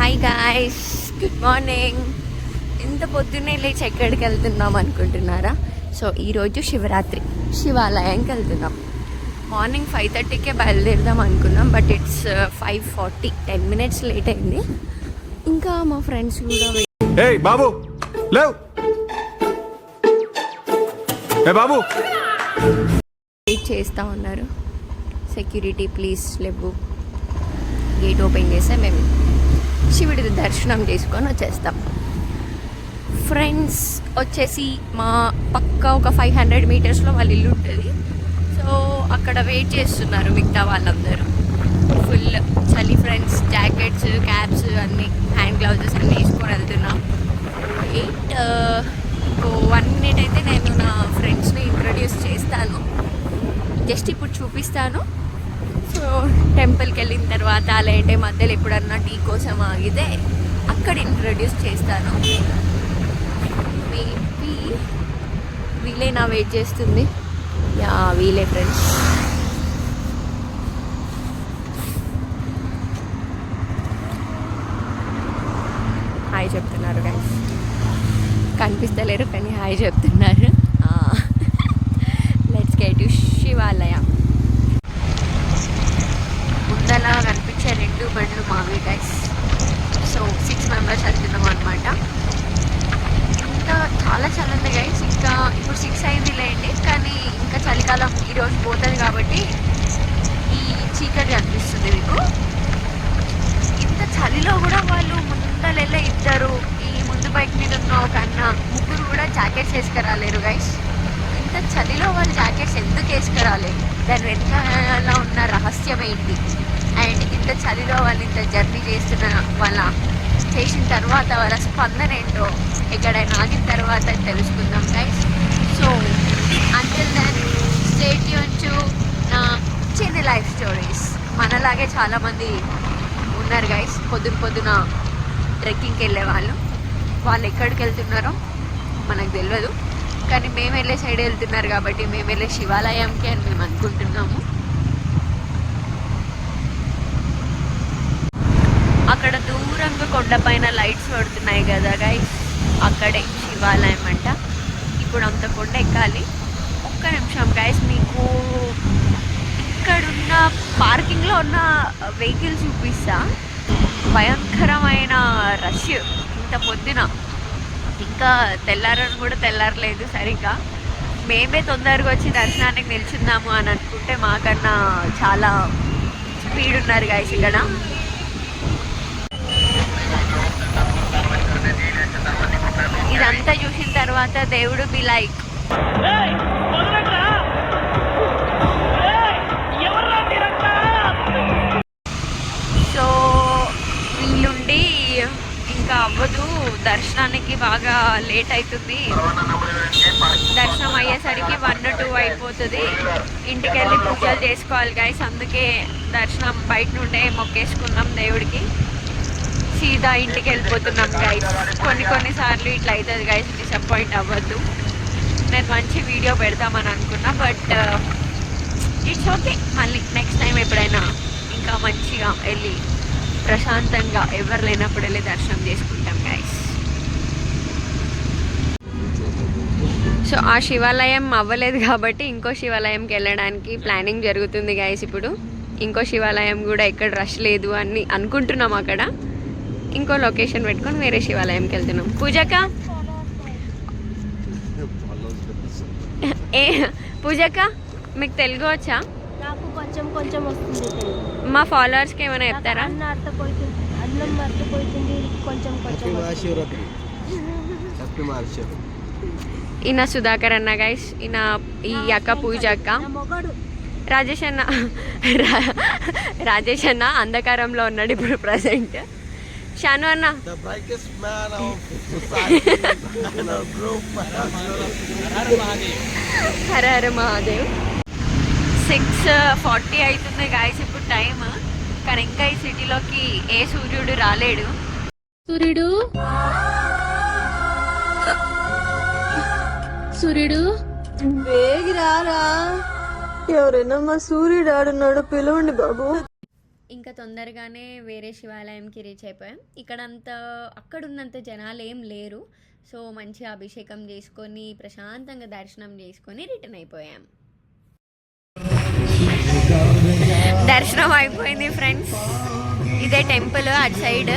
Hi guys, good morning. ఇంత పొద్దున్నే లేచి ఎక్కడికి వెళ్తున్నాం అనుకుంటున్నారా? సో ఈరోజు శివరాత్రి, శివాలయానికి వెళ్తున్నాం. మార్నింగ్ 5:30కే బయలుదేరుదాం అనుకున్నాం, బట్ ఇట్స్ 5:40, 10 minutes లేట్ అయింది. ఇంకా మా ఫ్రెండ్స్ కూడా బాబు లేవ్ బాబు వెయిట్ చేస్తూ ఉన్నారు. సెక్యూరిటీ ప్లీజ్ లేవు. గేట్ ఓపెన్ చేస్తే మేము శివుడి దర్శనం చేసుకొని వచ్చేస్తాం. ఫ్రెండ్స్ వచ్చేసి మా పక్క ఒక 500 meters వాళ్ళ ఇల్లు ఉంటుంది. సో అక్కడ వెయిట్ చేస్తున్నారు మిగతా వాళ్ళందరూ. ఫుల్ చలి ఫ్రెండ్స్, జాకెట్స్, క్యాప్స్ అన్నీ, హ్యాండ్ గ్లౌజెస్ అన్నీ వేసుకొని వెళ్తున్నాం. ఇంకో 1 minute అయితే నేను నా ఫ్రెండ్స్ని ఇంట్రడ్యూస్ చేస్తాను. జస్ట్ ఇప్పుడు చూపిస్తాను. సో టెంపుల్కి వెళ్ళిన తర్వాత లేదంటే మధ్యలో ఎప్పుడన్నా టీ కోసం ఆగితే అక్కడ ఇంట్రడ్యూస్ చేస్తాను. మేబీ వీలే నా వెయిట్ చేస్తుంది. యా వీలే ఫ్రెండ్స్. హాయ్ చెప్తున్నారు గైస్, కనిపిస్తలేరు కానీ హాయ్ చెప్తున్నారు. లెట్స్ గెట్ టు శివాలయ. ముందలా కనిపించే 2 బండ్లు మావి గైస్. సో 6 members వెళ్తున్నాం అనమాట. ఇంకా చాలా చలి ఉంది గైస్. ఇంకా ఇప్పుడు 6 అయింది లేండి, కానీ ఇంకా చలికాలం ఈరోజు పోతుంది కాబట్టి ఈ చీకటి అనిపిస్తుంది మీకు. ఇంత చలిలో కూడా వాళ్ళు ముందలెళ్ళే ఇద్దరు, ఈ ముందు బైక్ మీద ఉన్న ఒక అన్న, ముగ్గురు కూడా జాకెట్స్ వేసుకురాలేరు గైస్. ఇంత చలిలో వాళ్ళు జాకెట్స్ ఎందుకు వేసుకురాలేరు? దాని వెనకాల ఉన్న రహస్యం ఏంటి? అండ్ ఇంత చలిలో వాళ్ళు ఇంత జర్నీ చేసిన తర్వాత వాళ్ళ స్పందన ఏంటో ఎక్కడైనా ఆగిన తర్వాత తెలుసుకుందాం guys. So until then stay tune to నా చిన్న లైఫ్ స్టోరీస్. మనలాగే చాలామంది ఉన్నారు గైస్, పొద్దున ట్రెక్కింగ్కి వెళ్ళే వాళ్ళు ఎక్కడికి వెళ్తున్నారో మనకు తెలియదు, కానీ మేము వెళ్ళే సైడ్ వెళ్తున్నారు కాబట్టి మేము వెళ్ళే శివాలయంకి అని మేము అనుకుంటున్నాము. అక్కడ దూరంగా కొండపైన లైట్స్ పడుతున్నాయి కదా గైస్, అక్కడే శివాలయం అంట. ఇప్పుడు అంత కొండ ఎక్కాలి. ఒక్క నిమిషం గైస్, మీకు ఇక్కడున్న పార్కింగ్లో ఉన్న వెహికల్స్ చూపిస్తా. భయంకరమైన రష్ ఇంత పొద్దున. ఇంకా తెల్లారని కూడా తెల్లారలేదు సరిగ్గా. మేమే తొందరగా వచ్చి దర్శనానికి నిల్చుందాము అని అనుకుంటే మాకన్నా చాలా స్పీడ్ ఉన్నారు గైస్ ఇక్కడ. ఇదంతా చూసిన తర్వాత దేవుడు బి లైక్, సో వీళ్ళుండి ఇంకా అవ్వదు, దర్శనానికి బాగా లేట్ అవుతుంది, దర్శనం అయ్యేసరికి 1-2 అయిపోతుంది, ఇంటికి వెళ్ళి పూజలు చేసుకోవాలి గైస్. అందుకే దర్శనం బయట నుండే మొక్కేసుకున్నాం దేవుడికి, సీదా ఇంటికి వెళ్ళిపోతున్నాం గైస్. కొన్నిసార్లు ఇట్లా అవుతుంది గైస్, డిసప్పాయింట్ అవ్వద్దు. నేను మంచి వీడియో పెడతామని అనుకున్నా, బట్ ఇట్స్ ఓకే. మళ్ళీ నెక్స్ట్ టైం ఎప్పుడైనా ఇంకా మంచిగా వెళ్ళి ప్రశాంతంగా ఎవరు లేనప్పుడు వెళ్ళి దర్శనం చేసుకుంటాం గైస్. సో ఆ శివాలయం అవ్వలేదు కాబట్టి ఇంకో శివాలయంకి వెళ్ళడానికి ప్లానింగ్ జరుగుతుంది గైస్. ఇప్పుడు ఇంకో శివాలయం కూడా ఎక్కడ రష్ లేదు అని అనుకుంటున్నాం. అక్కడ ఇంకో లొకేషన్ పెట్టుకొని వేరే శివాలయంకి వెళ్తున్నాం. పూజక పూజక మీకు తెలుగు వచ్చా? నాకు కొంచెం వస్తుంది. మా ఫాలోవర్స్కి ఏమైనా చెప్తారా? ఈయన సుధాకర్ అన్న గైస్, ఈ అక్క పూజ అక్క. రాజేష్ అన్న అంధకారంలో ఉన్నాడు ఇప్పుడు ప్రజెంట్. షాను అన్న హర హర మహాదేవ్. 6:40 అవుతుంది గాయస్ ఇప్పుడు టైం, కానీ ఇంకా ఈ సిటీలోకి ఏ సూర్యుడు రాలేడు. సూర్యుడు వేగి రారా, ఎవరైనా మా సూర్యుడు ఆడున్నాడు, పిలవండి బాబు. ఇంకా తొందరగానే వేరే శివాలయంకి రీచ్ అయిపోయాం. అక్కడ ఉన్నంత జనాలు ఏం లేరు. సో మంచిగా అభిషేకం చేసుకొని ప్రశాంతంగా దర్శనం చేసుకొని రిటర్న్ అయిపోయాం. దర్శనం అయిపోయింది ఫ్రెండ్స్. ఇదే టెంపుల్, అటు సైడ్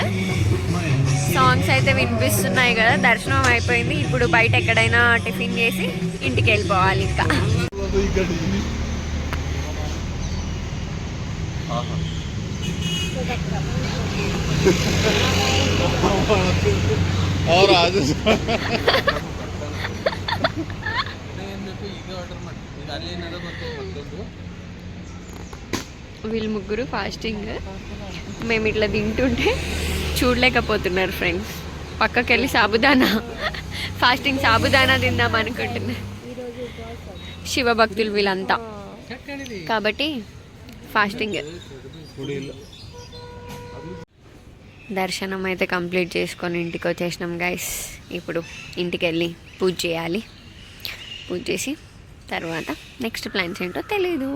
సాంగ్స్ అయితే వినిపిస్తున్నాయి కదా. దర్శనం అయిపోయింది. ఇప్పుడు బయట ఎక్కడైనా టిఫిన్ చేసి ఇంటికి వెళ్ళిపోవాలి. ఇంకా వీళ్ళు ముగ్గురు ఫాస్టింగ్. మేము ఇట్లా తింటుంటే చూడలేకపోతున్నారు ఫ్రెండ్స్. పక్కకి వెళ్ళి సాబుదానా ఫాస్టింగ్ సాబుదానా తిందాం అనుకుంటున్నా. శివభక్తులు వీళ్ళంతా కాబట్టి ఫాస్టింగ్. దర్శనం అయితే కంప్లీట్ చేసుకొని ఇంటికి వచ్చేసినాం గైస్. ఇప్పుడు ఇంటికి వెళ్ళి పూజ చేయాలి. పూజ చేసి తర్వాత నెక్స్ట్ ప్లాన్స్ ఏంటో తెలీదు.